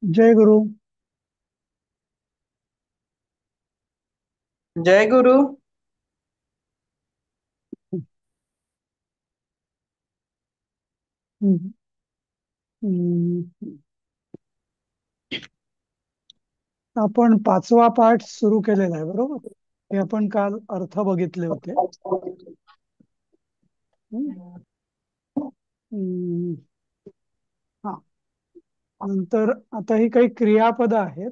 जय गुरु. जय गुरु। हम्म, हम्म. आपण पाचवा पाठ सुरू केलेला आहे, बरोबर? हे आपण काल अर्थ बघितले होते. हम्म, हम्म. हा. नंतर आता ही काही क्रियापद आहेत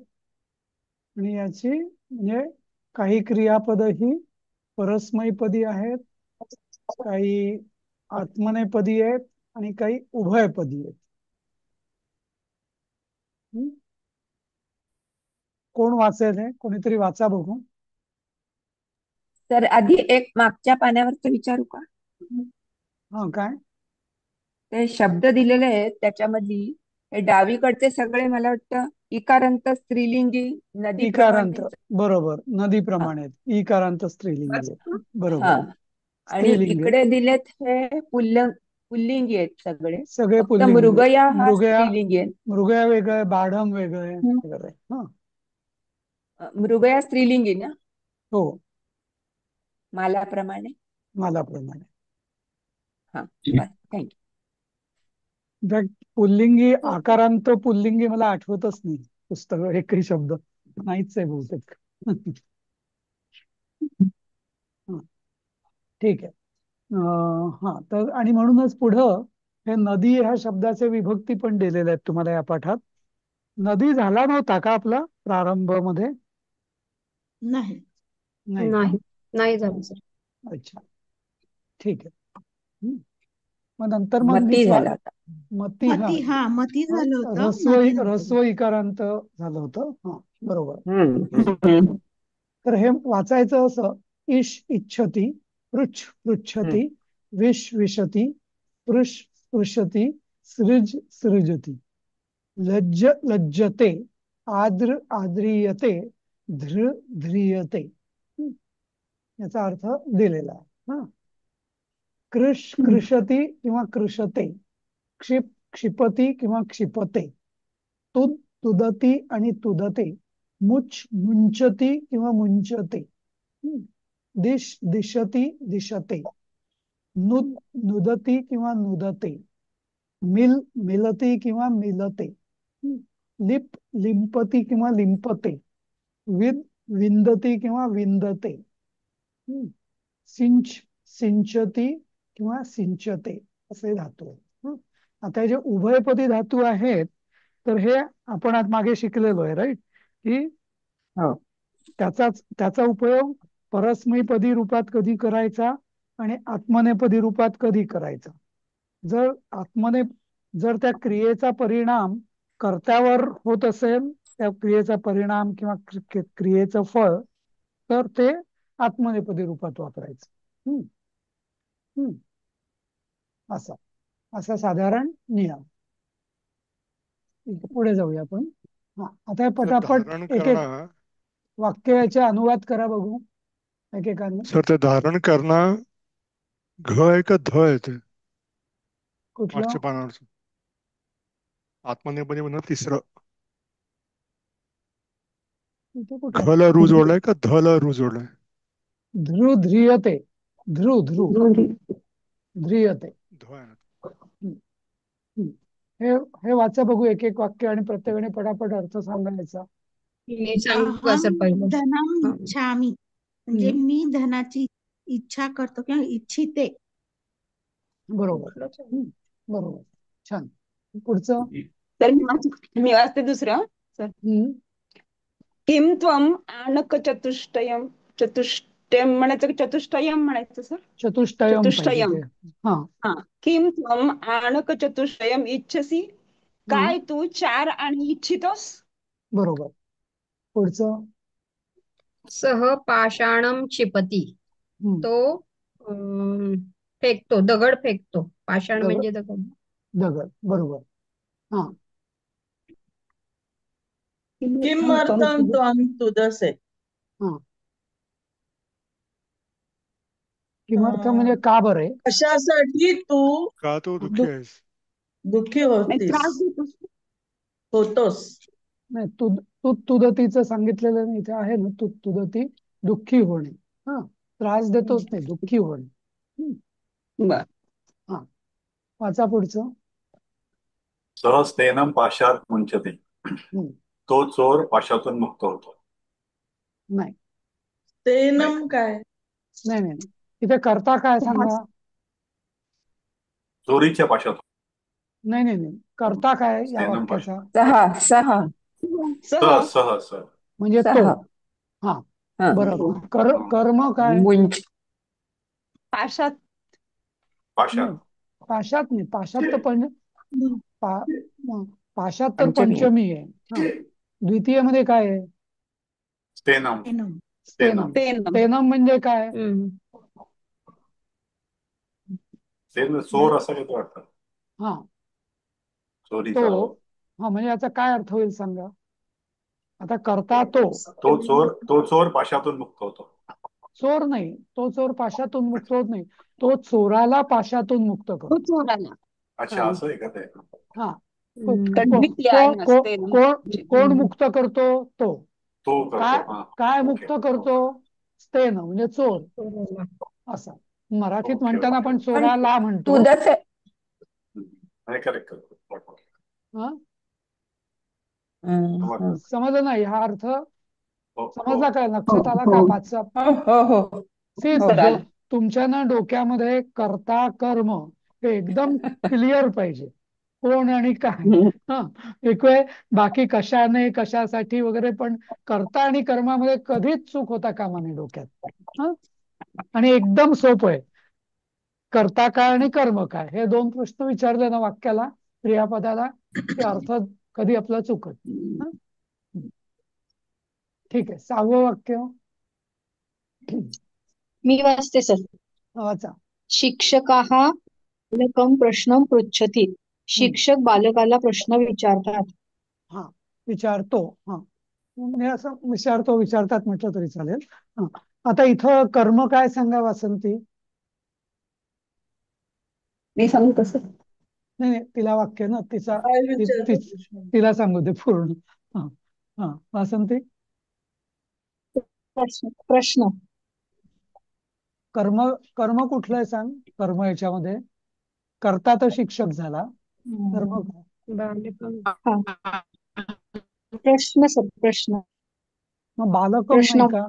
आणि याची म्हणजे काही क्रियापद ही परस्मैपदी आहेत, काही आत्मनेपदी आहेत आणि काही उभयपदी आहेत. हम्म. कोण वाचेल? हे कोणीतरी वाचा बघू. तर आधी एक मागच्या पाण्यावरच विचारू का? हा, काय? ते शब्द दिलेले आहेत त्याच्यामधली हे डावीकडचे सगळे मला वाटतं इकारांत स्त्रीलिंगी इकारांत. नदीप्रमाणे. बरोबर, हा नदीप्रमाणे आहेत. इकारांत स्त्रीलिंगी बस. आहेत. हा. बरोबर. आणि स्त्रीलिंगी आहेत. इकडे दिलेत हे पुल्लिंगी आहेत सगळे. सगळे फक्त पुल्लिंगी आहेत. मृगया हा मृगया. स्त्रीलिंगी आहे. मृगया वेगळं आहे, बाढम वेगळं आहे हम्म. वगैरे. हा. मृगया स्त्रीलिंगी ना, हो. मालाप्रमाणे. मालाप्रमाणे. हा, बस, थँक्यू. इनफॅक्ट पुल्लिंगी आकारांत पुल्लिंगी मला आठवतच नाही. पुस्तक एकही शब्द नाहीच आहे बहुतेक. हा, ठीक आहे. हा, तर आणि म्हणूनच पुढं हे नदी ह्या शब्दाचे विभक्ती पण दिलेले आहेत तुम्हाला या पाठात. नदी झाला नव्हता का आपला प्रारंभ मध्ये? नाही. नाही का? नाही, नाही झालं सर. अच्छा, ठीक आहे. हम्म. मग नंतर मग मती नीट झाला होता. मती. हा. मती झालं होतं, ऱ्हस्व. नदी नव्हतं. ऱ्हस्व इकारांत झालं होतं. हा, बरोबर. हम्म. तर हे वाचायचं असं: इश इच्छती, पृच्छ पृच्छती, विश विशती, स्पृश स्पृशती, सृज सृजती, लज्ज लज्जते, आद्र आद्रियते, ध्र ध्रियते. याचा अर्थ दिलेला आहे. हा. कृश कृशती किंवा कृशते, क्षिप क्षिपती किंवा क्षिपते, तुद तुदती आणि तुदते, मुच मुंचती किंवा मुंचते, हम्म. दिश दिशती दिशते, नुद नुदती किंवा नुदते, मिल मिलती किंवा मिलते, हम्म. लिप लिंपती किंवा लिंपते, विद विंदती किंवा विंदते, हम्म. सिंच सिंचती किंवा सिंचते, असे धातू आहेत. आता हे जे उभयपदी धातू आहेत, तर हे आपण आज मागे शिकलेलो आहे, राईट? की हो. त्याचा उपयोग परस्मैपदी रूपात कधी करायचा आणि आत्मनेपदी रूपात कधी करायचा. जर आत्मने जर त्या क्रियेचा परिणाम कर्त्यावर होत असेल, त्या क्रियेचा परिणाम किंवा क्रियेचं फळ, तर ते आत्मनेपदी रूपात वापरायचं. हम्म. हम्म. असा असा साधारण नियम. ठीक आहे, पुढे जाऊया आपण. हा, आता हे तर पटापट धारण एक एक करणं. वाक्याचे अनुवाद करा बघू एकेकाने. सर ते धारण करणं घ आहे का ध आहे ते कुठलं? मागच्या पानावरचं आत्मनेपदी म्हणून तिसरं. इथे कुठे आहे? घ ला रू जोडलाय का ध ला रू जोडलाय? ध्रुव ध्रियते. ध्रुव ध्रुव ध्रियते. ध आहे ना. हम्म, हम्म. हे हे वाचा बघू एक एक वाक्य आणि प्रत्येकाने पटापट अर्थ सांगायचा. मी सांगू का सर पहिलं? धनम हा. इच्छामी म्हणजे मी धनाची इच्छा करतो किंवा इच्छिते. बरोबर. बरोबर. छान. पुढचं. तर मी वाचते दुसरं सर. हम्म. किम त्वम आणक चतुष्टयम. चतुष्टयम म्हणायचं की चतुष्टयम म्हणायचं सर? चतुष्टयम पाहिजे चतुष्टयम. ते. हा. हा. किम त्वम आणक चतुष्टयम इच्छसी. हा, काय तू चार आणि इच्छितोस? बरोबर. पुढचं. सह पाषाणम क्षिपती. हम्म. तो अं, फेकतो, दगड फेकतो. पाषाण दगड. म्हणजे दगड. दगड, बरोबर. हा. किमर्थम त्वं तुदसे. हा. किमर्थ म्हणजे का बरं आहे? कशासाठी तू का तू दुःखी दु- आहेस? दुःखी नाही, होतीस त्रास देतोस. होतोस? नाही, तुदतीचं सांगितलेलं नाही, इथे आहे ना, तुदती दुःखी होणे. हा, त्रास देतोच नाही, दुःखी होणे. बर. हा, वाचा पुढचं. सहस्तेनं पाशात मुंचते. हम्म, तो चोर पाशातून मुक्त होतो. नाही तेनम काय? नाही नाही नाही. इथे करता काय सांगा. चोरीच्या पाशातून. नाही नाही नाही, करता काय या स्तेनम पाशा. वाक्याचा. सहा सह सह सह म्हणजे तो. सहा हा, हा बरोबर. हं. कर्म काय. मुंच पाशात. पाशात. नाही, पाशात नाही. पाशात तर पा, पाशात तर पंचमी आहे. पंचमी आहे. हा, द्वितीय मध्ये काय आहे. स्तेनम. तेनम. स्तेनम. तेनम. स्तेनम म्हणजे काय. हम्म. स्तेन चोर असं काहीतरी वाटतं. हा, चोरीचा. तो. हा, म्हणजे याचा काय अर्थ होईल सांगा. आता करता तो. तो चोर पाशातून मुक्त होतो. चोर नाही, तो चोर पाशातून मुक्त होत नाही, तो चोराला पाशातून मुक्त तो करतो. चोराला. अच्छा, हा. असं आहे का ते. हा, कारण द्वितीय आहे ना, स्तेनम. कोण मुक्त करतो. तो तो काय करतो. हा, काय ओके मुक्त करतो. स्तेन म्हणजे चोर. चोराला. असा मराठीत ओके म्हणताना ओके. आपण चोराला म्हणतो. तुदच आहे. नाही, करेक्ट करतो. हा, समजलं. समजलं नाही हा अर्थ. हो समजला हो काय, लक्षात आला का पाचचा. हो See, आलं. तुमच्या ना डोक्यामध्ये कर्ता कर्म हे एकदम क्लिअर पाहिजे. कोण आणि काय. हा, एक वेळ बाकी कशाने कशासाठी वगैरे, पण कर्ता आणि कर्मामध्ये कधीच चूक होता कामा नये डोक्यात. हा, आणि एकदम सोपं आहे. कर्ता काय आणि कर्म काय हे दोन प्रश्न विचारले ना वाक्याला, क्रियापदाला, ते अर्थ कधी आपला चुकत. हा, ठीक आहे. 6वं वाक्य. मी वाचते सर. वाचा. शिक्षकाः बालकं प्रश्नं पृच्छति. शिक्षक बालकाला प्रश्न विचारतात. हा, विचारतो. हा, म्हणजे असं विचारतात म्हटलं तरी चालेल. हा, आता इथं कर्म काय सांगा वासंती. मी सांगू कसं. नाही नाही, तिला वाक्य ना काय विचारतो प्रश्न? तिला सांगू दे पूर्ण. हा, हा, वासंती. प्रश्न. कर्म कर्म कुठलं आहे सांग. कर्म याच्यामध्ये कर्ता तर शिक्षक झाला. कर्म काय. बालकं. हा, प्रश्न सर. प्रश्न. मग बालकम नाही प्रश्न. का.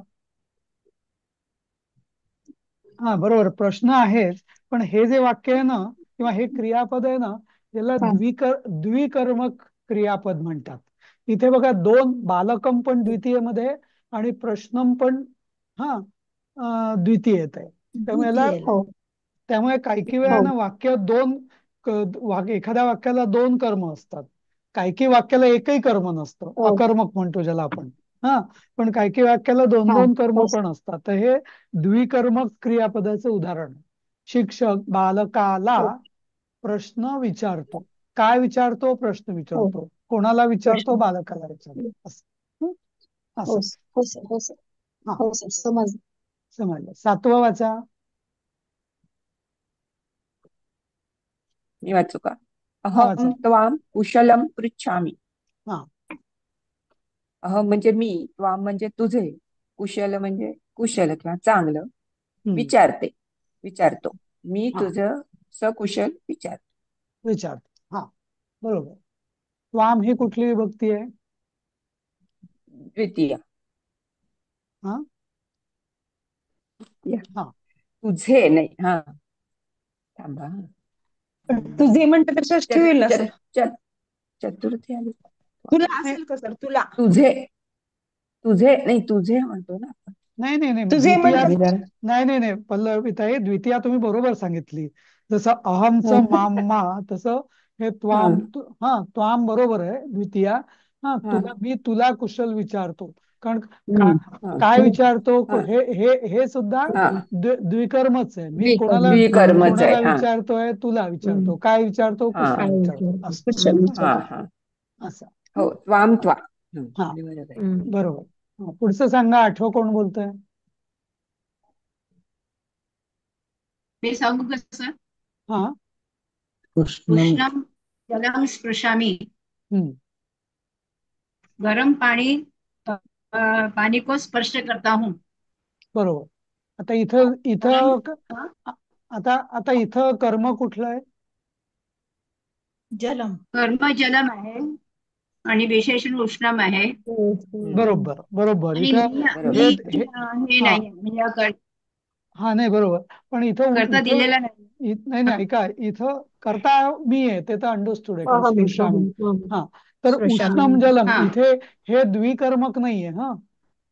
हा, बरोबर, प्रश्न आहेत. पण हे जे वाक्य आहे ना, किंवा हे क्रियापद आहे ना, याला हा. द्विकर्मक क्रियापद म्हणतात. इथे बघा, दोन बालकम पण द्वितीय मध्ये आणि प्रश्नम पण हा द्वितीय येत आहे. त्यामुळे द्वितीयला. हो त्यामुळे काही वेळा हो ना वाक्य दोन एखाद्या वाक्याला दोन कर्म असतात. काही वाक्याला एकही कर्म नसतं, हो अकर्मक म्हणतो ज्याला आपण. हा, पण काही वाक्याला दोन हा दोन कर्म हो पण असतात. तर हे द्विकर्मक क्रियापदाचं उदाहरण आहे. शिक्षक बालकाला हो प्रश्न विचारतो. काय विचारतो. प्रश्न हो विचारतो. कोणाला विचारतो. प्रश्न. बालकाला विचारतो. असं. हं? हो असं. हो सर. हो सर. हा, हो सर, समजलं. समजलं. 7वं वाचा. मी वाचू का. हा, वाचा. अहम त्वाम कुशलम पृच्छामि. हा, अहम म्हणजे मी, त्वाम म्हणजे तुझे, कुशल म्हणजे कुशल किंवा चांगलं, विचारतो. मी हा, तुझं सकुशल विचारतो. विचारतो. हा, बरोबर. त्वाम ही कुठली विभक्ती आहे. द्वितीय. हा, हा, तुझे नाही. हा, थांबा. तुझे म्हणते तर षष्ठी होईल ना सर. चतुर्थी आली. तुला नाही असेल का सर. तुला तुझे नाही, तुझे म्हणतो ना आपण. नाही नाही नाही, तुझे द्वितीया. म्हणते. नाही नाही नाही, पल्लविताई, द्वितीया तुम्ही बरोबर सांगितली. जसं अहमचं माम्मा, तसं हे त्वाम. हा, त्वाम बरोबर आहे द्वितीया. हा, मी तुला कुशल विचारतो. कारण काय विचारतो. हे सुद्धा द्विकर्मच आहे. मी द्विकर्मच आहे. कोणाला विचारतोय. तुला विचारतो. काय विचारतो. कुशल काय विचारतो. विचार. असं. कुशल विचार. असं. हो, त्वाम त्वा. हा, बरोबर आहे. बरोबर. पुढचं सांगा. 8वं कोण बोलतंय. मी सांगू का सर. हा, कृष्णं जलं स्पृशामि. हम्म, गर्म पानी को स्पर्श करता हूँ. बरोबर. आता इथं गरम इथं आता आता इथं कर्म कुठलं आहे? जलम. कर्म जलम आहे आणि विशेषण उष्णम आहे बरोबर बरोबर. आणि इथं बरोबर. हे हे हा नाही म्हणजे हा नाही बरोबर. पण इथं करता इथं दिलेला नाही. नाही नाही ऐका, इथं करता मी आहे ते तर अंडरस्टूड आहे, कारण अहम स्पृशामी. हा, तर स्पृशामी. उष्णम जलम हा. इथे हे द्विकर्मक नाहीये. हा,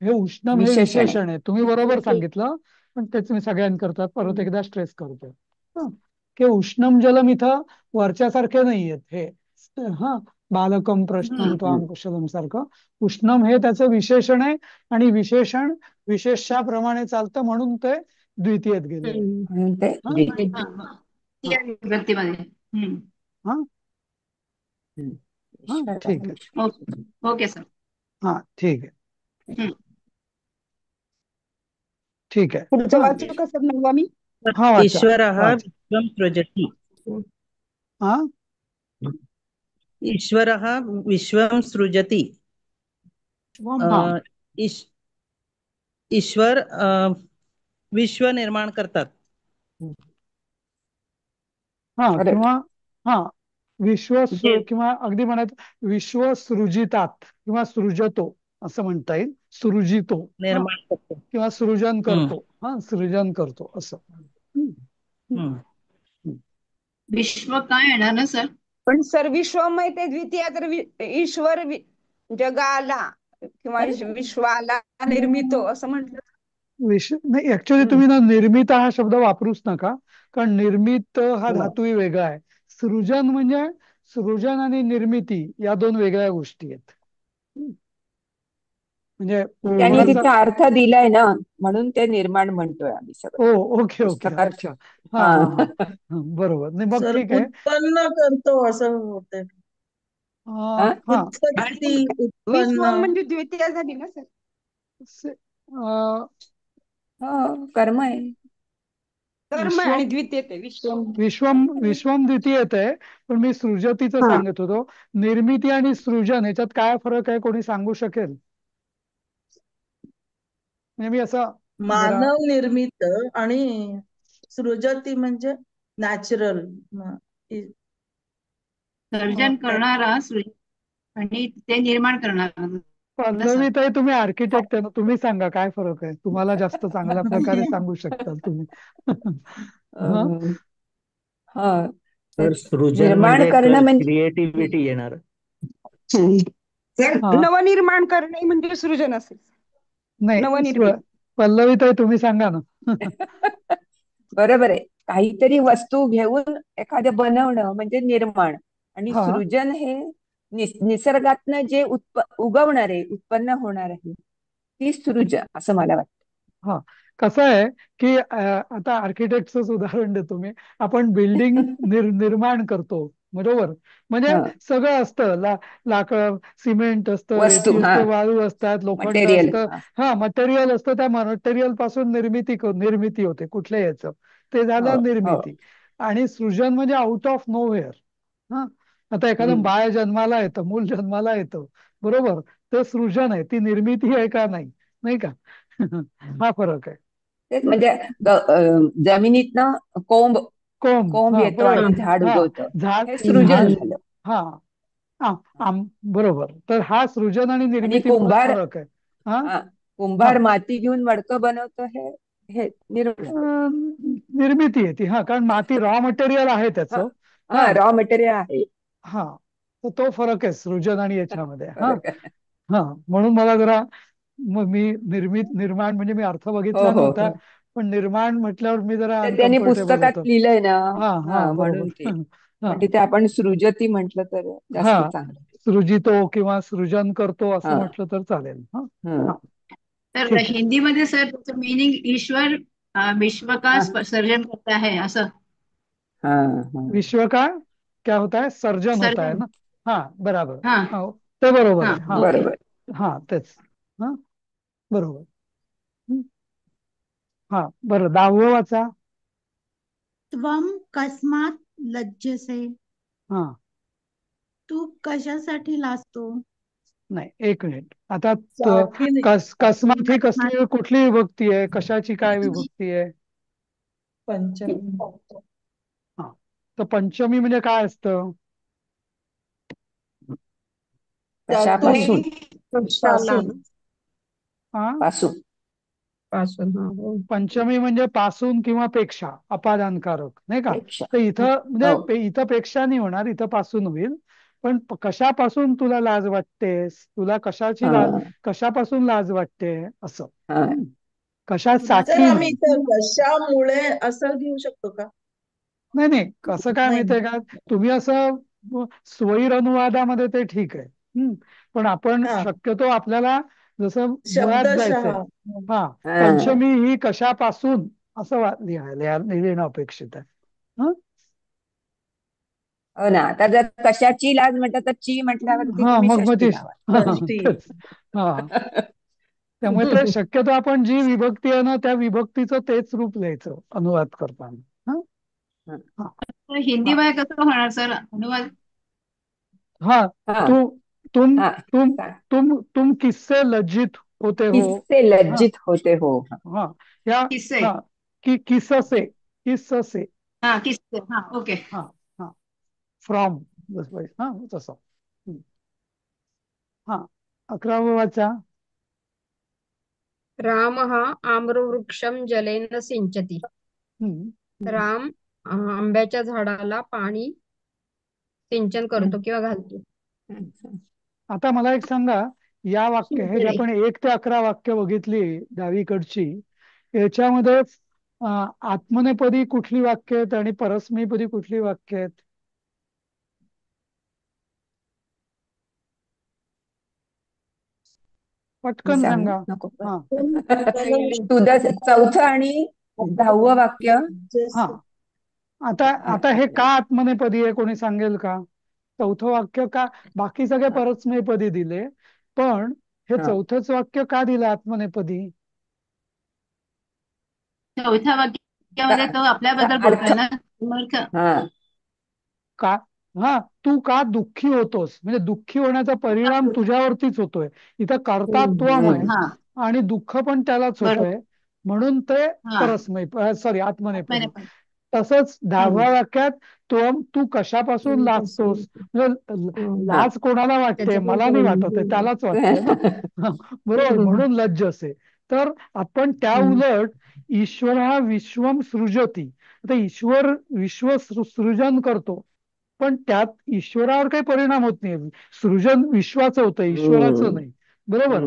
हे उष्णम हे विशेषण आहे. विशेषण आहे. तुम्ही बरोबर सांगितलं, पण तेच मी सगळ्यांकरता परत एकदा स्ट्रेस करतोय. हं, की उष्णम जलम इथं वरच्यासारखे नाहीयेत हे. हा, बालकम प्रश्नम त्वाम कुशलम सारखं उष्णम हे त्याचं विशेषण आहे, आणि विशेषण विशेषाप्रमाणे चालतं म्हणून ते द्वितीयेत गेलेलं आहे. म्हणून ते हा? द्वितीय. त्या विभक्तीमध्ये. हा हा ईश्वर ठीक आहे. आहे. Okay sir. हा ठीक आहे. हम्म. ठीक आहे. पुढचं हा वाचू का सर नववा मी? हा वाचा ईश्वरः वाचा. विश्वं सृजति. हा ईश्वरः विश्वं सृजति. हा ईश- ईश्वर विश्व निर्माण करतात. हा Correct. किंवा हा विश्व जे- किंवा अगदी म्हणायचं विश्व सृजितात किंवा सृजतो असं म्हणता येईल. सृजितो हा, निर्माण करतो. किंवा सृजन करतो. हा, सृजन करतो असं. हम्म. विश्व काय येणार ना सर? पण सर विश्वमय ते द्वितीय तर ईश्वर जगाला किंवा विश्वाला निर्मितो असं म्हटलं. नाही, ऍक्च्युअली तुम्ही ना निर्मित हा शब्द वापरूच नका, कारण निर्मित हा धातूही वेगळा आहे. सृजन म्हणजे सृजन आणि निर्मिती या दोन वेगळ्या गोष्टी आहेत. म्हणजे त्यांनी थोडासा तिथे अर्थ दिलाय ना, म्हणून ते निर्माण म्हणतोय आम्ही सगळं. ओके ओके पुस्तकात. अच्छा. हा हा. हा हा बरोबर. नाही मग सर ठीक आहे. उत्पन्न करतो असं होते. हा उत्पत्ती विश्व उत्पन्न म्हणजे द्वितीय झाली ना सर? हो, कर्म आहे. कर्म आणि द्वितीय ते विश्वम. विश्वम द्वितीयत आहे, पण मी सृजतीचं सांगत होतो. निर्मिती आणि सृजन याच्यात काय फरक आहे, कोणी सांगू शकेल? म्हणजे मी असं मानव निर्मित आणि सृजती म्हणजे नॅचरल. सर्जन करणारा आणि ते निर्माण करणारा. पल्लवी ताई, तुम्ही आर्किटेक्ट आहे ना, तुम्ही सांगा काय फरक आहे. तुम्हाला जास्त चांगल्या प्रकारे सांगू शकता तुम्ही. हा? हा, तर सृजन निर्माण म्हणजे करणं म्हणजे क्रिएटिव्हिटी येणार. नवनिर्माण करणे म्हणजे सृजन असेल. नाही, नवनिर्मिती. पल्लवी ताई तुम्ही सांगा ना. बरोबर आहे. काहीतरी वस्तू घेऊन एखादं बनवणं म्हणजे निर्माण, आणि हा. सृजन हे निसर्गातनं जे उगवणार आहे, उत्पन्न होणार आहे, ती सृजन असं मला वाटतं. हा, कसं आहे की आता आर्किटेक्टच उदाहरण देतो मी. आपण बिल्डिंग निर्माण करतो, बरोबर. म्हणजे सगळं असतं, लाकड, सिमेंट असतं, वस्तू, रेती असते, वाळू असतात, लोखंड मटेरियल. असतं. हा, मटेरियल असतं. त्या मटेरियल पासून निर्मिती होते कुठल्या याचं, ते झालं निर्मिती. आणि सृजन म्हणजे आउट ऑफ नोव्हेअर. हा, आता एखादं बाळ जन्माला येतं, मूल जन्माला येतं, बरोबर. ते सृजन आहे, ती निर्मिती आहे का नाही का. हा फरक आहे. तेच म्हणजे जमिनीतनं कोंब येतो आणि झाड उगवतं, झाड हे सृजन झालं. हा बरोबर. तर हा सृजन आणि निर्मितीमध्ये फरक आहे. कुंभार माती घेऊन मडकं बनवतं, हे निर्मिती आहे ती. हा, कारण माती रॉ मटेरियल आहे त्याचं. रॉ मटेरियल आहे. हा, तर तो फरक आहे सृजन आणि याच्यामध्ये. हा, म्हणून मला जरा मी निर्माण म्हणजे मी अर्थ बघितला नव्हता, पण निर्माण म्हटल्यावर मी जरा त्यांनी अनकम्फर्टेबल पुस्तकात होतो. लिहिलंय ना. हा म्हणून ते हा पण तिथे आपण सृजती म्हटलं तर जास्त चांगलं. सृजितो किंवा सृजन करतो असं म्हटलं तर चालेल. तर हिंदीमध्ये सर त्याचं मीनिंग ईश्वर विश्व का सर्जन करता है असं. विश्व का क्या होता है, सर्जन होता है ना. हा, बरोबर. ते बरोबर आहे. बरोबर. हा तेच. हा, बरोबर. हा, बरं. 10वं वाचा. त्वम कस्मात लज्जसे. हा, तू कशासाठी लाजतो. नाही, एक मिनिट. आता साठी नाही. कस्मात ही कसली कुठली विभक्ती आहे? कशाची काय विभक्ती आहे? पंचमी. हा, तर पंचमी म्हणजे काय असतं? कशापासून? पासून. हा, पासून. पासून. हा, हो. पंचमी म्हणजे पासून किंवा पेक्षा, अपादानकारक, नाही का? पेक्षा. तर इथं म्हणजे हो. इथं पेक्षा नाही होणार, इथं पासून होईल. पण कशापासून तुला लाज वाटतेस? तुला कशाची लाज, हा, कशापासून लाज वाटते असं? हा. कशासाठी सर आम्ही नाही. इथं कशामुळे असं घेऊ शकतो का? नाही नाही, कसं काय नाही. माहितीये का, तुम्ही असं स्वैर अनुवादामध्ये ते ठीक आहे. पण आपण हा, शक्यतो आपल्याला जसं मुळात शब्दशः. जायचंय. हा, हा. पंचमी ही कशापासून असं लिहिणं अपेक्षित आहे. हं? हो ना, आता जर कशाची लाज म्हटलं तर ची म्हटल्यावरती हा, तुम्ही मग षष्टी ती लावा. षष्टी. तेच. हा, त्यामुळे ते शक्यतो आपण जी विभक्ती आहे ना, त्या विभक्तीचं तेच रूप लिहायचं अनुवाद करताना. हं? हा, तर हिंदी हा, मध्ये कसं होणार सर अनुवाद? हा. हा, तू तुम हा. तुम सांग. तुम किससे लज्जित होते हो? किससे हाँ लज्जित होते हो. हाँ, या किससे? हाँ, किससे हा किससे. हा ओके. हाँ हाँ, फ्रॉम, हाँ तसं. हाँ, 11वा वाचा. रामः आम्रवृक्षं जलेन सिंचति. हम्म. राम आंब्याच्या झाडाला पाणी सिंचन करतो किंवा घालतो. आता मला एक सांगा, या वाक्य हे जे शिंपडे. आपण 1 ते 11 वाक्य बघितली डावीकडची, याच्यामध्ये आत्मनेपदी कुठली वाक्य आहेत आणि परस्मैपदी कुठली वाक्य आहेत? पटकन सांग सांगा. नको. हा तुझं चौथं आणि 10वं वाक्य. हा, आता हे का आत्मनेपदी आहे, कोणी सांगेल का? चौथं वाक्य का? बाकी सगळे परस्मैपदी दिले, पण हे हा. चौथंच वाक्य का दिलं आत्मनेपदी? चौथ्या वाक्यामध्ये तो आपल्याबद्दल अर्थ. बोलतोय ना समर्थ. हा, का? हा, तू का दुःखी होतोस, म्हणजे दुःखी होण्याचा परिणाम तुझ्यावरतीच होतोय. इथं कर्तात्वम आहे हा आणि दुःख पण त्यालाच बरोबर. होतोय, म्हणून ते हा सॉरी आत्मनेपदी. पण. तसंच 10व्या वाक्यात तू कशापासून लाजतोस, म्हणजे लाज कोणाला वाटते? मला नाही वाटत आहे, त्यालाच वाटते ना. बरोबर, म्हणून लज्ज असे. तर आपण त्या उलट ईश्वर हा विश्वम सृजती, आता ईश्वर विश्व सृजन करतो, पण त्यात ईश्वरावर काही परिणाम होत नाही. सृजन विश्वाचं होतं, ईश्वराचं नाही. बरोबर.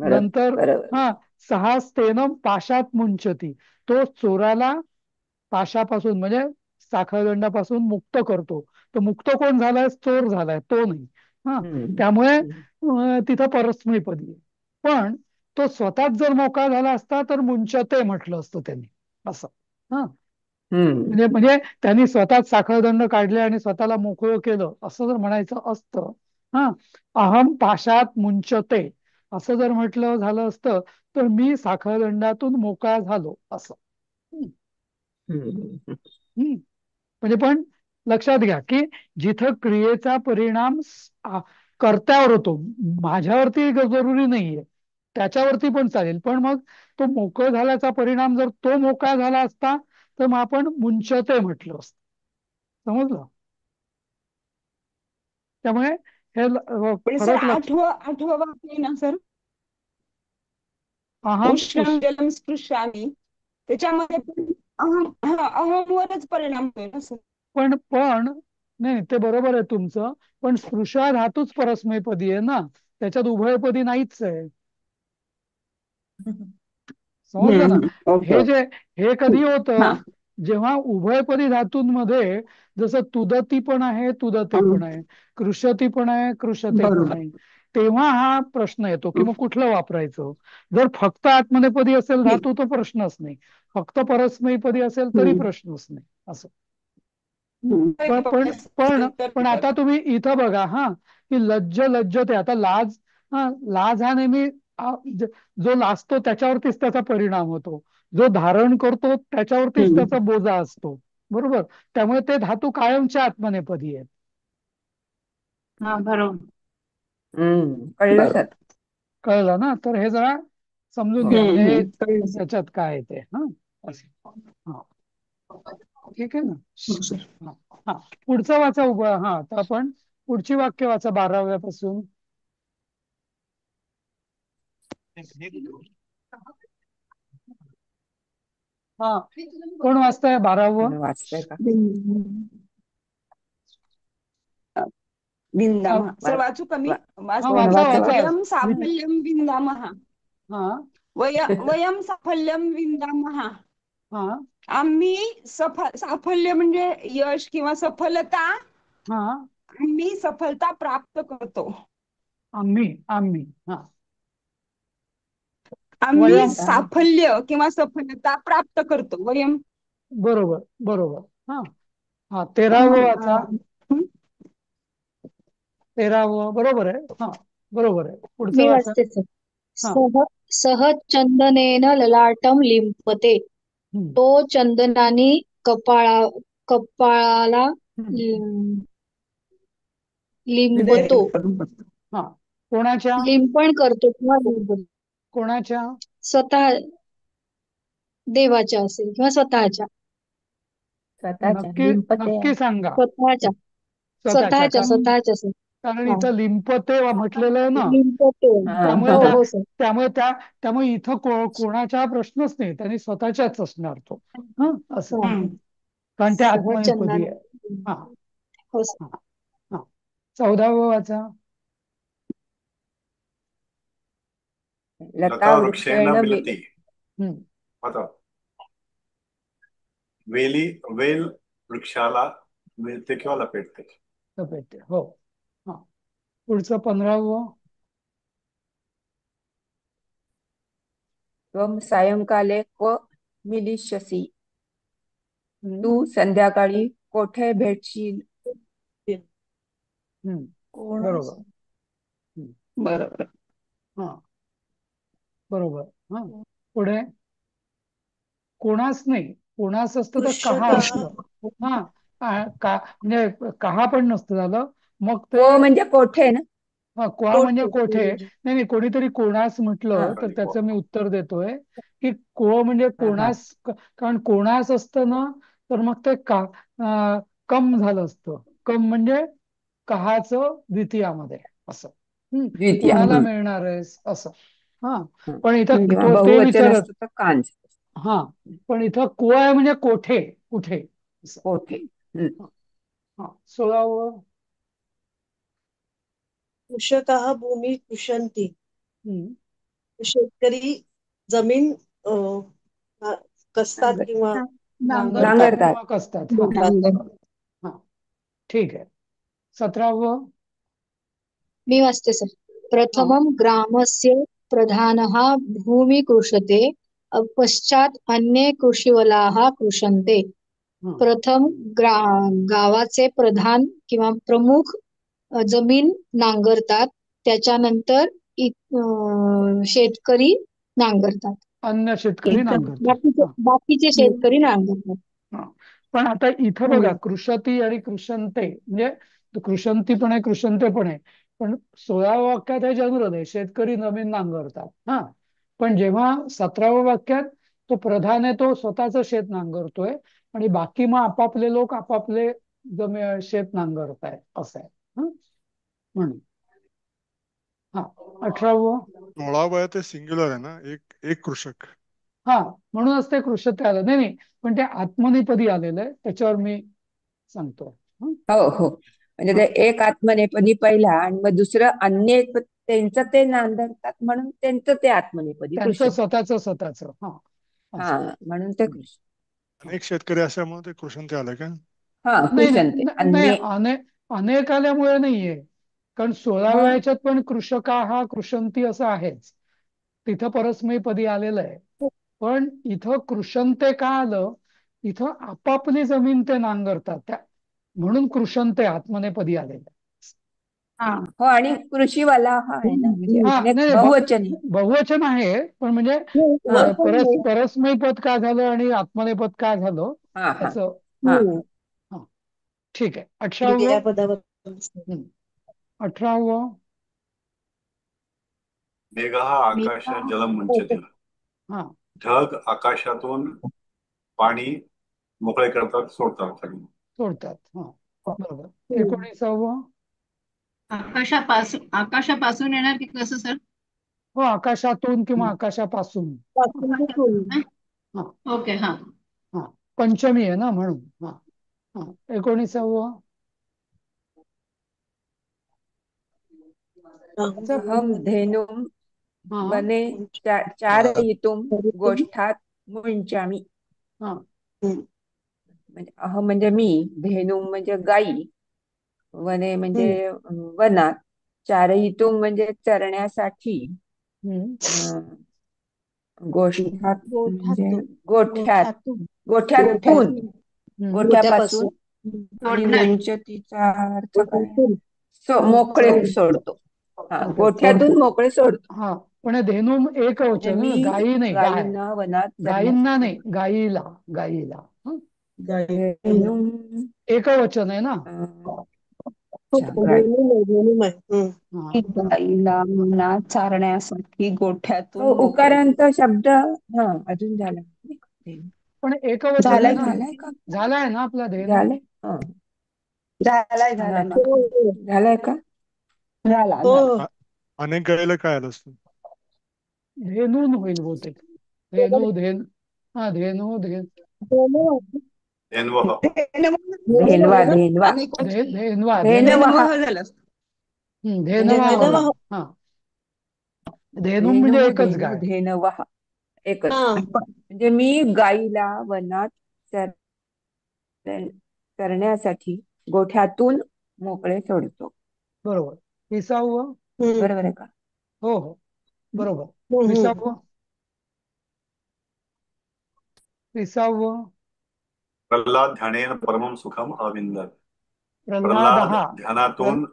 नंतर बरोबर. हा, सहस्तेन पाशात मुंचती, तो चोराला पाशापासून म्हणजे साखळदंडापासून मुक्त करतो. तो मुक्त कोण झालाय? चोर झालाय, तो नाही. हा, त्यामुळे तिथं परस्मैपदी आहे. पण तो स्वतःच जर मोकळा झाला असता तर मुंचते म्हटलं असतं त्यांनी, असं. हा, म्हणजे त्यांनी स्वतःच साखळदंड काढले आणि स्वतःला मोकळं केलं असं जर म्हणायचं असतं. हा, अहम पाशात मुंचते असं जर म्हटलं झालं असतं तर मी साखळदंडातून मोकळा झालो असं. म्हणजे पण लक्षात घ्या की जिथं क्रियेचा परिणाम कर्त्यावर होतो, माझ्यावरती जरुरी नाहीये, त्याच्यावरती पण चालेल, पण मग तो मोकळ झाल्याचा परिणाम जर तो मोकळा झाला असता तर मग आपण मुंचते म्हटलं असतं. समजलं? त्यामुळे हे पण सर फरक लक्ष. आठवं वाक्य आहे ना सर, अहम उष्णम जलम स्पृशामी, त्याच्यामध्ये पण अहमवरच परिणाम होतोय ना सर. पण नाही, ते बरोबर आहे तुमचं, पण स्पृशा धातूच परस्मैपदी आहे ना, त्याच्यात उभयपदी नाहीच आहे. समजलं ना? हे कधी होतं, जेव्हा उभयपदी धातूंमध्ये जसं तुदती पण आहे, तुदते पण आहे, कृशती पण आहे, कृशते पण आहे, तेव्हा हा प्रश्न येतो की मग कुठलं वापरायचं. जर फक्त आत्मनेपदी असेल धातू तो प्रश्नच नाही, फक्त परस्मैपदी असेल तरी प्रश्नच नाही, असं. पण आता तुम्ही इथं बघा, हा, की लज्जते. आता लाज हा नेहमी जो लाजतो त्याच्यावरतीच त्याचा परिणाम होतो, जो धारण करतो त्याच्यावरतीच त्याचा बोजा असतो. बरोबर. त्यामुळे ते धातू कायमच्या आत्मनेपदी आहेत. हा बरोबर. कळलं बरोबर. सर. कळलं ना? तर हे जरा समजून हो. घ्या, म्हणजे हे कळलं सर. त्याच्यात काय आहे ते. हा, असं. हा, ठीक आहे ना? हो सर. हा, हा. पुढचं वाचा उभं. हा, तर आपण पुढची वाक्य वाचा 12व्या पासून. हा, कोण वाचताय 12वं? कोण वाचतंय का? विंदामः सर, वा- वाचू का मी? वा- हा, कोण वाचा वाचा? वाचा. वयं साफल्यं विंदामः. हा, वयं साफल्यं विंदामः. हा, आम्ही साफल्य म्हणजे यश किंवा सफलता. हा. आम्ही सफलता प्राप्त करतो. आम्ही आम्ही हा, आम्ही वयम. साफल्य किंवा सफलता प्राप्त करतो. वयं. बरोबर बरोबर. हा, हा. 13वं वाचा. 13वं बरोबर आहे. हा, बरोबर आहे. पुढचं मी वाचा. वाचते सर. हा. सह चंदनेन ललाटं लिंपते. हम्म, तो चंदनाने कपाळाला हम्म. लिंपतो. हा, कोणाच्या लिंपण करतो किंवा लिंपतो. कोणाच्या? स्वतः देवाच्या असेल किंवा स्वतःच्या. स्वतःच्या नक्की लिंपते. नक्की सांगा. स्वतःच्या स्वतःच्या का? स्वतःच्या सर. कारण हा, इथं लिंपते म्हटलेलं आहे ना, लिंपतो. त्यामुळे हो त्या हो सर. त्यामुळे इथं कोणाचा प्रश्नच नाही, त्यांनी स्वतःच्याच असणार तो. हा, असं. हा. कारण ते सह आत्मनेपदी आहे. चंदन. हा, हो सर. हा, हा. 14वं वाचा. लता वृक्षेण मिलती. हम्म, आता वेल वृक्षाला मिळते किंवा लपेटते. लपेटते. हो. हा, पुढचं 15वं. त्वं सायंकाले क्व मिलिष्यसि. हम्म, तू संध्याकाळी कोठे भेटशील. हम्म. कोण बरोबर. हम्म, बरोबर. हा, बरोबर. हा, पुढे. कोणास नाही, कोणास असतं तर कहा कृष्णतः असतं. हा, म्हणजे कहा पण नसतं झालं मग ते. को म्हणजे कोठे ना. हा, कोहा म्हणजे कोठे. नाही नाही, कोणीतरी कोणास हा म्हटलं तर त्याचं मी उत्तर देतोय की को म्हणजे हा हा कोणास. कारण कोणास असतं ना, तर मग ते कम झालं असतं. कम म्हणजे कहाचं द्वितीयामध्ये असं. द्वितीया. कोणाला मिळणार आहेस असं. हा, पण इथं किंवा ते बहुवचन विचारत. असतं तर कांज. हा, पण इथं को आहे म्हणजे कोठे कुठे असं. कोठे. हा, 16वं. कृषतः भूमी कृषन्ति. हम्म, शेतकरी जमीन कसतात नांगर किंवा नांगरतात नांगरतात. किंवा कसतात. हा, बोलतात. हा, ठीक आहे. 17वं. मी वाचते सर. हा, प्रथमं ग्रामस्य प्रधानः भूमि कृषते. पश्चात अन्ये कृषीवलाः कृषन्ते. हा. प्रथम गावाचे प्रधान किंवा प्रमुख जमीन नांगरतात. त्याच्यानंतर शेतकरी नांगरतात. अन्य शेतकरी नांगरतात. बाकीचे शेतकरी नांगरतात. हा. पण आता इथं बघा, कृषती आणि कृषंते म्हणजे कृषंती पण आहे, कृषंते पण आहे. पण 16व्या वाक्यात हे जनरल आहे, शेतकरी जमीन नांगरतात. हा, पण जेव्हा 17व्या वाक्यात तो प्रधान आहे, तो स्वतःच शेत नांगरतोय आणि बाकी मग आपापले लोक आपापले शेत नांगरतायत असं आहे. म्हणून हा, 18वं. 16 आहे ते सिंग्युलर आहे ना, एक कृषक. हा, म्हणूनच ते कृषते आलं. नाही नाही, पण ते आत्मनेपदी आलेलं आहे, त्याच्यावर मी सांगतो. हो हो, म्हणजे ते एक आत्मनेपदी पहिला आणि मग दुसरं अन्य त्यांचं ते नांदरतात म्हणून त्यांचं ते आत्मनेपदी त्यांचं कृषण. स्वतःच. हा, हा, म्हणून ते कृषण. अनेक शेतकरी असल्यामुळे ते कृषण आलं का? हा, नाही कृषणते नाही, अन्य. अनेक आल्यामुळे नाहीये. कारण 16व्या मग ह्याच्यात पण कृषका हा कृषंती असं आहेच, तिथं परस्मैपदी आलेलं आहे. पण इथं कृषंते का आलं? इथं आपापली जमीन ते नांगरतात त्या, म्हणून कृषंते आत्मनेपदी आलेलं आहे. हो, आणि कृषीवाला हा आहे ना, म्हणजे हा, अनेक नाही बहुवचन आहे. बहुवचन आहे, पण म्हणजे हा परस्मैपद का झालं आणि आत्मनेपद का झालं हा हा त्याचं. हा हा, ठीक आहे. 18वं. क्रियापदावर 18वं. मेघ हा आकाशात जलम मुंचती. हा ढग आकाशातून पाणी मोकळे करतात, सोडतात खाली. सोडतात. हा बरोबर. 19व. आकाशापासून येणार की कसं सर? हो, आकाशातून किंवा आकाशापासून. हा ओके हा. हा पंचमी आहे ना म्हणून. हा हा 19व. अहम धेनुम हा वने चारयितुम गोष्ठात मुंचामी. हा म्हणजे अहम म्हणजे मी, धेनुम म्हणजे गाई, वने म्हणजे वनात, चारयितुम म्हणजे चरण्यासाठी, हम्म. गोष्ठात म्हणजे गोठ्यात, गोठ्यातून गोठ्यातून, गोठ्यापासून, आणि सोडणार. मुंचतीचा अर्थ काय? मोकळे सोडतो. हा गोठ्यातून मोकळे सोडतो. हा पण हे धेनू एक म्हणजे वचन, मी गायी नाही, गाय. गायींना वनात गायींना चरण्यासाठी. नाही, गायीला, गायीला. हं? धेनुम एक वचन आहे ना. गाय. हा. गाईला वनात चारण्यासाठी गोठ्यातून मोकळे. उकारांचा शब्द हा अजून झाला. पण एक वचन आहे झालाय ना. झालाय का? झालाय ना आपला धेनू. झालंय हा. झालाय झालाय झालाय का? झाला हो झाला. अनेक गायला काय आलं असतं? धेनून होईल बहुतेक. धेनू हा धेनू धेन्वः. धेनवा धेनवा धेनवा धेनवः झालं असतं. धेनवा होईल. हा धेनू म्हणजे धेनू एकच धेनू गाय. धेनवः एकच. हा म्हणजे मी गाईला वनात चरण्यासाठी गोठ्यातून मोकळे सोडतो. बरोबर. 20व. बरोबर आहे का? हो हो बरोबर. 20व. 20व. प्रल्हाद ध्यानेन परमं सुखम अविंदत. प्रल्हाद ध्यानातून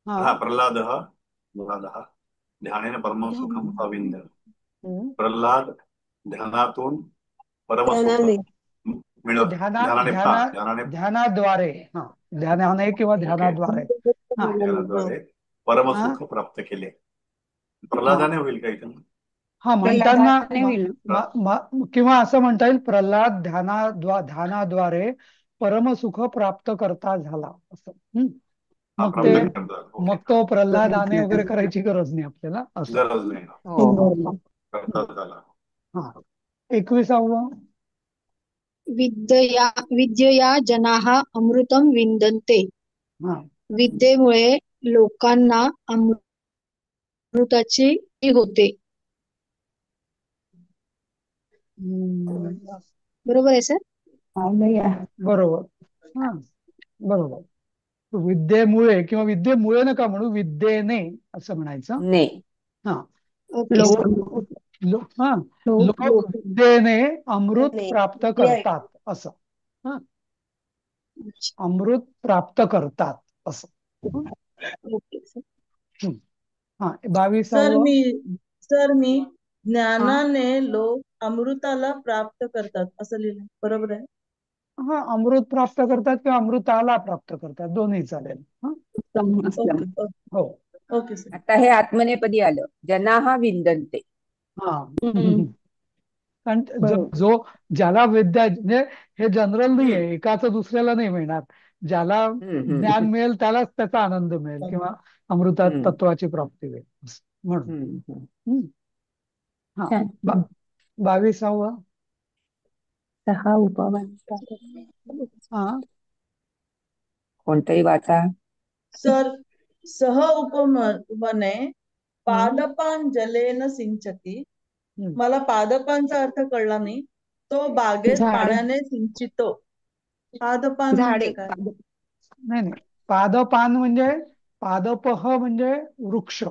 हा प्रल्हादः ध्यानेन परमं सुखम अविंदत. प्रल्हाद ध्यानातून परमसुख मिळत. ध्यानाने ध्यानाद्वारे. हा ध्यानाने किंवा ध्यानाद्वारे. हा ध्यानाद्वारे परमसुख प्राप्त केले. हा प्रल्हादाने होईल का इथं? हा म्हणताना प्रल्हादाने होईल. किंवा असं म्हणता येईल, प्रल्हाद ध्यानाद्वारे परमसुख प्राप्त करता झाला असं. हा, मग प्राप्त करतात. ओके. मग तो प्रल्हादाने वगैरे करायची गरज नाही आपल्याला असं. गरज नाही. करतात झाला. हा 21व. विद्यया जनाः अमृतं विन्दन्ते. हा विद्येमुळे लोकांना अमृताची ही होते. बरोबर आहे सर? बरोबर. हा बरोबर. विद्येमुळे किंवा विद्येमुळे नका म्हणू, विद्येने असं म्हणायचं. ने. हा ओके लोक विद्येने अमृत प्राप्त करतात असं. हा अमृत प्राप्त करतात असं. Okay sir. हा सर 22व. मी ज्ञानाने लोक अमृताला प्राप्त करतात असं लिहिलं, बरोबर आहे? हा अमृत प्राप्त करतात किंवा अमृताला प्राप्त करतात, दोन्ही चालेल. हो ओके सर. आता हे आत्मनेपदी आलं. जनाः विन्दन्ते. हा कारण ज्याला विद्या, म्हणजे हे जनरल नाहीये, एकाच दुसऱ्याला नाही मिळणार. ज्याला ज्ञान मिळेल त्यालाच त्याचा आनंद मिळेल किंवा अमृतात तत्वाची प्राप्ती होईल म्हणून. हा 22व. सहा उपवास. हा कोणतंही वाचा. सर सह उपवने पादपान जलेन सिंचती. मला पादपांचा अर्थ कळला नाही. तो बागेत पाण्याने सिंचितो. पादपान म्हणजे काय? नाही पादपान म्हणजे पादपह म्हणजे वृक्ष.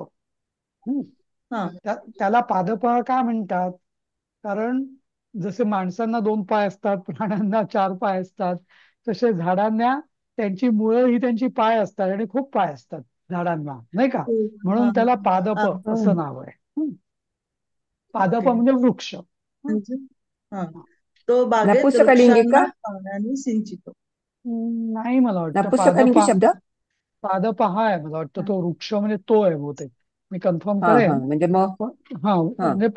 त्याला पादपह का म्हणतात? कारण जसे माणसांना 2 पाय असतात, प्राण्यांना 4 पाय असतात, तसे झाडांना त्यांची मुळं ही त्यांची पाय असतात आणि खूप पाय असतात झाडांना, नाही का? म्हणून त्याला पादप असं नाव आहे. पादप म्हणजे वृक्ष. तो बागेत नपुंसकलिंगी का? वृक्षांना पाण्याने सिंचितो. नाही, मला वाटतं नपुंसकलिंगी शब्द. पादप हा आहे, मला वाटतं तो वृक्ष म्हणजे तो आहे बहुतेक. मी कन्फर्म हा हा करेन. म्हणजे मग पण हा हा म्हणजे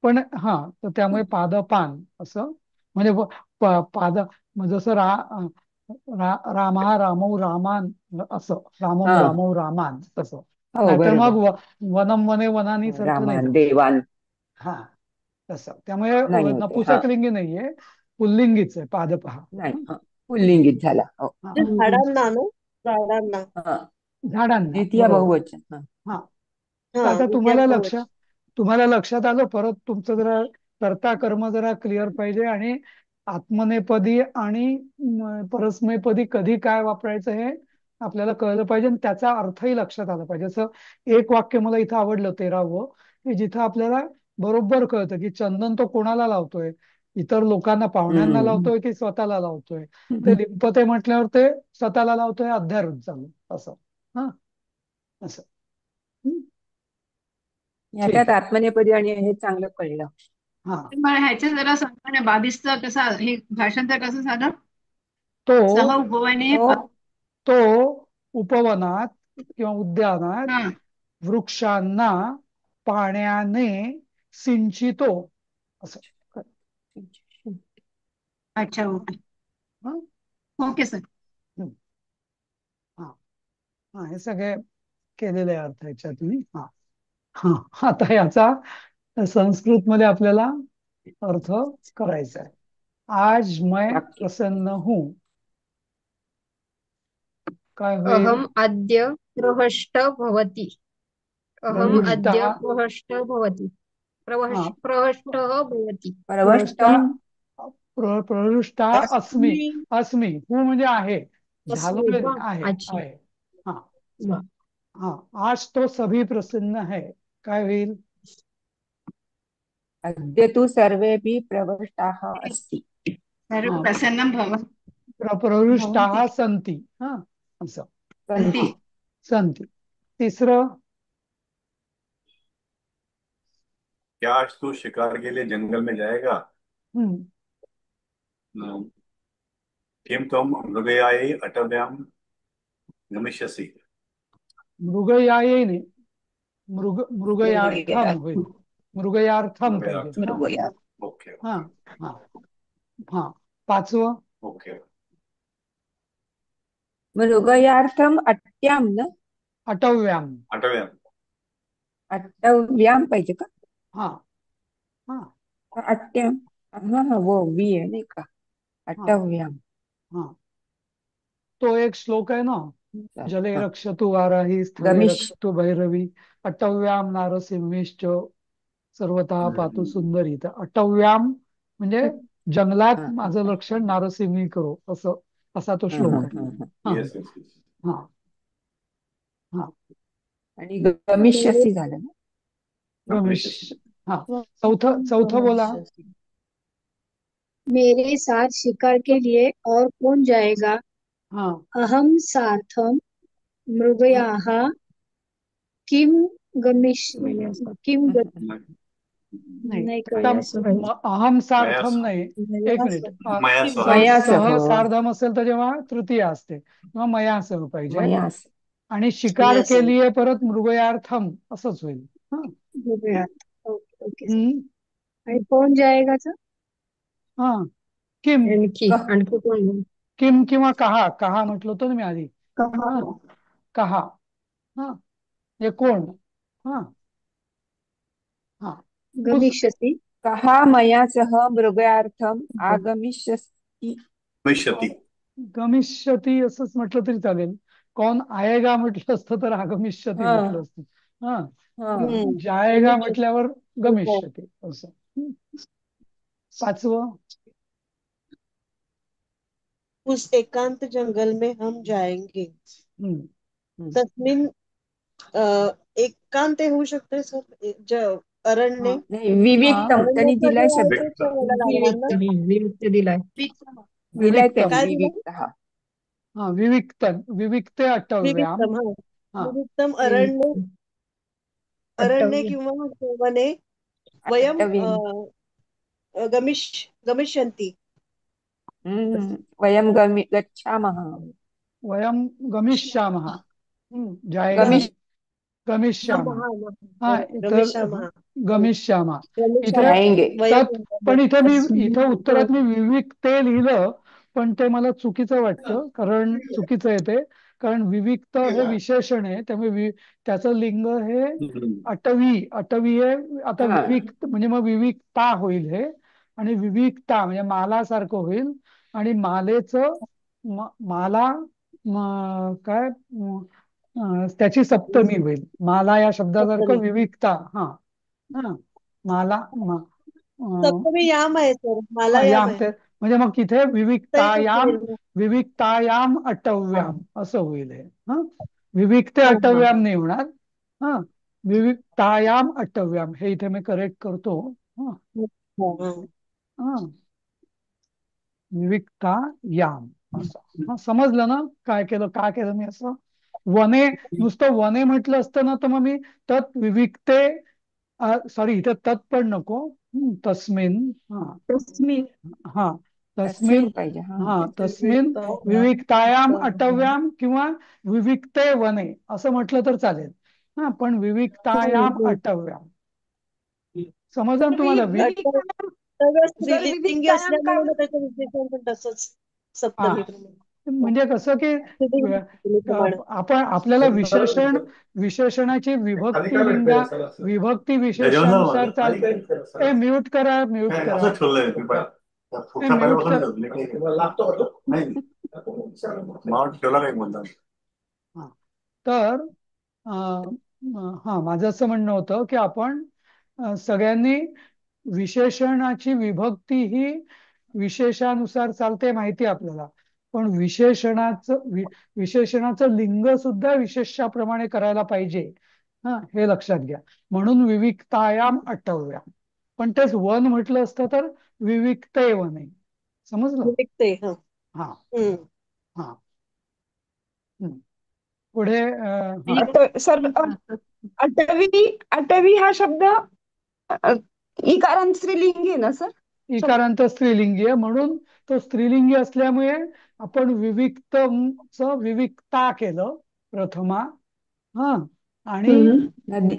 पण हा तर त्यामुळे पादपान असं म्हणजे पाद जसं रामा रामौ रामान असं रामम हा रामौ रामान तसं. हो नाहीतर मग बरोबर. वनम वने वनानी सारखं नाही रामान जमत. देवान हा तसं त्यामुळे नाही होते. हा नपुसकलिंगी नाहीये, पुल्लिंगीच आहे पादपहा. नाही पुल्लिंगित झाला. हो हा ते झाडांना ना झाडांना हा झाडांना द्वितीय बरोबर. बहुवचन. हा हा तर हा आता द्वितीय बहुवचन. तुम्हाला लक्षात आलं. परत तुमचं जरा कर्ता कर्म जरा क्लिअर पाहिजे आणि आत्मनेपदी आणि परस्मैपदी कधी काय वापरायचं हे आपल्याला कळलं पाहिजे आणि त्याचा अर्थही लक्षात आला पाहिजे. असं एक वाक्य मला इथं आवडलं 13वं, की जिथं आपल्याला बरोबर कळतं की चंदन तो कोणाला लावतोय, इतर लोकांना पाहुण्यांना हम्म लावतोय की स्वतःला लावतोय. ते लिंपते म्हटल्यावर ते स्वतःला लावतोय अध्यारोप झालं असं. हा असं. हम्म, ह्याच्यात ठीक आहे. आत्मनेपदी आणि हे चांगलं कळलं. हा मला ह्याच्या जरा सांगा ना 22चं कसं हे भाषांतर कसं झालं? तो सह उपवने तो तो उपवनात किंवा उद्यानात हा वृक्षांना पाण्याने सिंचितो असं. अच्छा ओके हा ओके सर. हम्म, हा हा हे सगळे केलेले अर्थ ह्याच्यात तुम्ही. हा हा आता याचा संस्कृत मध्ये आपल्याला अर्थ करायचा आहे. आज मैं वाक्य प्रसन्न हूं काय होईल? अहम अद्य प्रहष्ट भवति. अहम प्रहृष्टः. अद्य प्रहष्ट भवति. हा प्रहष्टः भवति. परवष्ट प्रष्टा प्रहृष्टा अस्मि. अस्मि अस्मि हूं म्हणजे आहे, झालो अस्मि वा, आहे अच्छा आहे. हा वा. हा आज तो सभी प्रसन्न है काय होईल? अद्य तु सर्वेपि प्रवष्टाः अस्ति. सर्व हा प्रसन्नं भवन् प्रहृष्टाः भवन्ति सन्ति. हा असं. सन्ति. हा सन्ति. तिसरं क्या आज तू शिकार के लिए जंगल में जाएगा? हम्म किम त्वम मृगयायै अटव्यां गमिष्यसि? मृगयायेने मृगयार्थम मृगया होईल. मृगयार्थम पाहिजे. हा मृगया ओके हा ओके हा हा. पाचवं ओके. मृगयार्थम अट्ट्याम न अटव्याम. अटव्यां. अट्टव्याम पाहिजे का? हा हा अट्ट्याम. हा हा वो वी आहे नाही का? हा अट्टव्याम. हा तो एक श्लोक आहे ना, जले हा रक्षतु वाराही स्थले गमिष रक्षतु भैरवी अटव्याम नारसिंहिश्च सर्वतः पातु सुंदरी. तर अटव्याम म्हणजे जंगलात हा हा माझं रक्षण नारसिंही करो असं, असा तो हा श्लोक हा आहे. हा हा. हा येस येस येस. हा हा आणि गमिष्यसी झालं ना. रमेश. गमिष्यसि. हा चौथं चौथं बोला. मेरे साथ शिकार के लिए और कौन जाएगा? हा अहम सार्थम मृगयाः किम गमिष किम नाही नाही आता कळलं असं. अहम मया सार्थम सह. नाही. एक मिनिट मया सह. मया सह सह सार्धम असेल तर जेव्हा तृतीय असते किंवा मयासह पाहिजे. मयास आणि शिकार केलीये परत मृगयार्थम असंच होईल. हा मृगया. Okay okay sir. हम्म, आणि कोण जाएगाच? हा किम आणखी कोण? किम किंवा कहा. कहा म्हटलं होतं ना मी आधी. कहा हा कहा. हा हे कोण. हा हा गमिष्यसि कहा मया सह मृगयार्थम आगमिष्यसि. गमिष्यति. गमिष्यती असंच म्हटलं तरी चालेल. कौन आएगा म्हटलं असतं तर आगमिष्यती हा म्हटलं असतं. हा हा जाएगा म्हटल्यावर गमिष्यती असं. पाचवं उस एकांत जंगल में हम जाएंगे. हम्म तस्मिन एकांत हे होऊ शकते सर. अरण्य. हा नाही विविक्तम त्यांनी दिलाय अरण्यामध्ये आहे शब्द. तेच वेळेला लागणार ना. विविक्त दिलाय. दिलाय विविक्तम. त्यांनी काय दिलं? विविक्त. हा हा विविक्ते अटव्याम. विविक्तम. हा हा विविक्तम अरण्य. अरण्य अट्टव्य. किंवा वने वयम अट्टव्यम. गमिष्यन्ति. वयम गच्छामः. वयम गमिष्यामः. जाएगा गमिष्यामः. नाही. गमिष्यामा. हा तर रमेशामा गमिष्यामा इथे जाएंगे. तत्, पण इथे तस्मिन् उत्तरात मी विविक्ते लिहिलं, पण ते मला चुकीचं वाटतं, कारण चुकीचं आहे ते. कारण विविक्त हे विशेषण आहे, त्यामुळे त्याचं लिंग हे अटवी. अटवी आहे. आता हा. विविक्त म्हणजे मग विविक्ता होईल हे, आणि विविक्ता म्हणजे मालासारखं होईल. आणि मालेचं माला काय त्याची सप्तमी होईल. माला या शब्दासारखं सप्तमी विविक्ता. हा हा माला सप्तमी याम आहे सर, मला हा याम याम आहे. ते म्हणजे मग तिथे ते कसं होईल मग? विविक्तायाम अटव्याम असं होईल हे. हा विविक्ते हा हा अटव्याम नाही होणार. हा विविक्तायाम अटव्याम हे इथे मी करेक्ट करतो. हा हा. हा विविक्ता याम असं. हा समजलं ना काय केलं मी असं. वने नुसतं वने म्हटलं असतं ना, तर मग मी तत् विविक्ते, सॉरी इथे तत् पण नको. तस्मिन. हा तस्मिन् हा तस्मिन. तस्मिन पाहिजे. हा हा तस्मिन विविक्तायाम अटव्याम किंवा विविक्ते वने असं म्हटलं तर चालेल. हा पण विविक्तायाम अटव्याम. समजलं ना तर तुम्हाला? सगळं सर स्त्रीलिंगी विविक्तायाम का असल्यामुळे मग त्याचं विशेषण पण तसंच हा सप्तमी म्हणजे कसं की प्रमाणे. आपण आपल्याला विशेषणाची खाली विभक्ती काय भेटतंय सर असं? विभक्ती जेवण झालं विशेषानुसार माझं. खाली काय चालते. भेटतंय सर असं? म्यूट करा, म्यूट नाही, करा. असं ठेवलंय पिंपळात. त्या हे फुटका म्यूट पहिल्यापासून कर. ठेवलं. तुम्हाला लागतो का तो? नाही. माऊट ठेवला नाही म्हणतात. हा तर हा माझं असं म्हणणं होतं की आपण सगळ्यांनी विशेषणाची विभक्ती ही विशेषानुसार चालते माहिती आहे आपल्याला, पण विशेषणाचं लिंग सुद्धा विशेषाप्रमाणे करायला पाहिजे. हा हे लक्षात घ्या. म्हणून विविक्तायाम अटव्याम. पण तेच वन म्हटलं असतं तर विविक्ते वने. समजलं? विविक्ते हा. हा हम्म. हा पुढे सर अटवी हा शब्द इकारांत स्त्रीलिंगी आहे ना सर? इकारांत स्त्रीलिंगी आहे, म्हणून तो स्त्रीलिंगी असल्यामुळे आपण विविक्ता केलं प्रथमा. हा आणि नदी.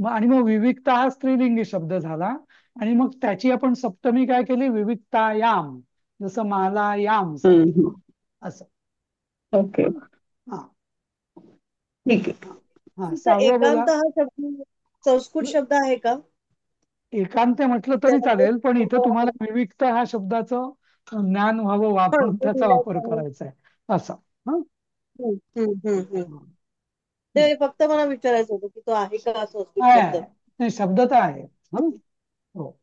आणि मग विविक्ता हा स्त्रीलिंगी शब्द झाला, आणि मग त्याची आपण सप्तमी काय केली? विविक्तायाम. जसं माला याम असं. ओके हा ठीक आहे. हा तर 6वं बोला. एकांत हा शब्द संस्कृत शब्द आहे का? एकांत म्हटलं तरी चालेल, पण इथं तुम्हाला विविक्त हा शब्दाचं ज्ञान व्हावं, हा, ते त्याचा वापर दिलाय. करायचा आहे असं. हं? ते फक्त मला विचारायचं होतं की तो आहे का संस्कृत शब्द? आहे नाही, शब्द तर आहे. हं? हो.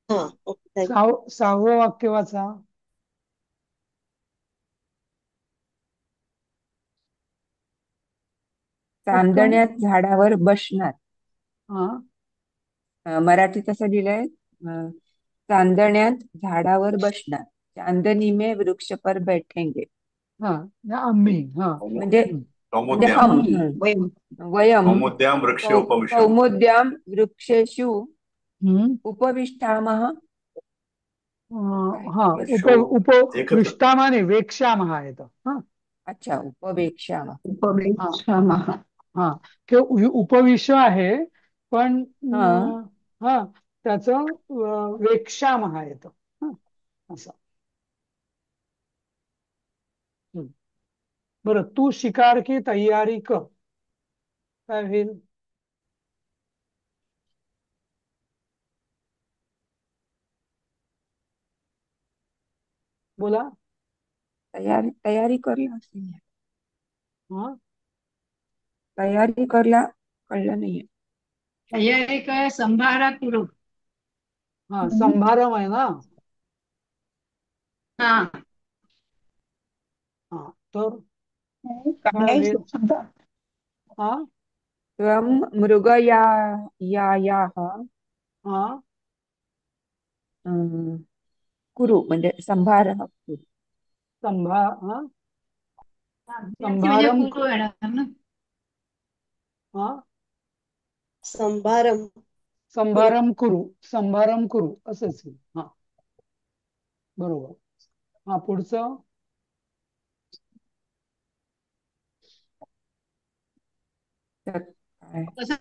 हा ओके थँक्यू. 6वं वाक्य वाचा. पटकन. चांदण्यात झाडावर बसणार. हा मराठी तसं लिहिलंय. चांदण्यात झाडावर बसणार. चांदनी में वृक्ष पर बैठेंगे. हा आम्ही. हा म्हणजे कौमुद्याम हम. वयम कौमुद्याम वृक्ष उपविशम. कौमुद्याम वृक्षेषु हम्म उपविष्टामः. हा एकच. विष्टामाने वेक्षामः आहे तो. हा अच्छा, उपवेक्षामः. उपवेक्षामः. हा उपविश आहे, पण हा हा त्याचं वेक्षामः येतं. असं. बरं, तू शिकार की तयारी कर. काय होईल? बोला. तयारी करला असेल. हा तयारी करला कळलं नाहीये. तयारी काय संभारा करू. हा संभारम आहे ना. हा हा तर काय काय होईल? हा त्वं मृग यायाः हा कुरु म्हणजे संभारः कुरु. हा म्हणजे संभारम. पूर्व येणार ना. हा संभारम संभारम कुरु असंच. हा बरोबर. हा पुढचं. तर काय काय? कसं